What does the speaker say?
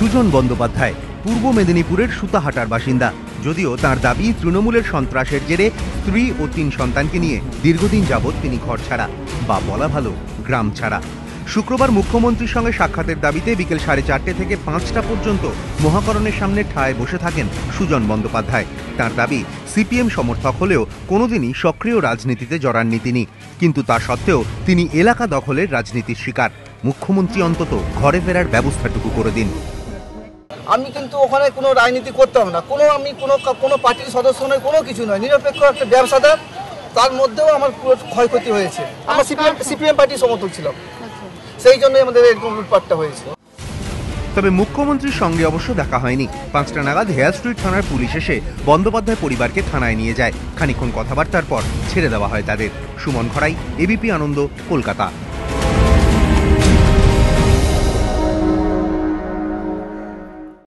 সুজন বন্দ্যোপাধ্যায় পূর্ব মেদিনীপুরের সুতাহাটার বাসিন্দা। যদিও তার দাবি, তৃণমূলের সন্ত্রাসের জেরে স্ত্রী ও 3 সন্তানকে নিয়ে দীর্ঘদিন যাবৎ তিনি ঘর ছাড়া, বা বলা ভালো গ্রাম ছাড়া। শুক্রবার মুখ্যমন্ত্রীর সঙ্গে সাক্ষাতের দাবিতে বিকেল 4:30 থেকে 5টা পর্যন্ত মহাকরণের সামনে ঠায় বসে থাকেন সুজন বন্দ্যোপাধ্যায়। তার দাবি, সিপিএম সমর্থক হলেও কোনোদিনই সক্রিয় রাজনীতিতে জড়াননি তিনি, কিন্তু তা সত্ত্বেও তিনি এলাকা দখলের রাজনীতির শিকার। মুখ্যমন্ত্রী অন্তত ঘরে ফেরার ব্যবস্থাটুকু করে দিন। আমি কিন্তু ওখানে কোনো রাজনীতি করতাম না, আমি কোনো পার্টির সদস্য নয়, কোনো কিছু নয়, নিরপেক্ষ একটা ব্যবসাদার। তার মধ্যেও আমার পুরো ক্ষয়ক্ষতি হয়েছে। আমরা সিপিএম পার্টির সমর্থক ছিলাম, সেই জন্যই আমাদের এরকম লুটপাটটা হয়েছে। তবে মুখ্যমন্ত্রীর সঙ্গে অবশ্য দেখা হয়নি। 5টা নাগাদ হেয়ার স্ট্রিট থানার পুলিশ এসে বন্দ্যোপাধ্যায় পরিবারকে থানায় নিয়ে যায়। খানিকক্ষণ কথাবার্তার পর ছেড়ে দেওয়া হয় তাদের। সুমন খড়াই, এবিপি আনন্দ, কলকাতা।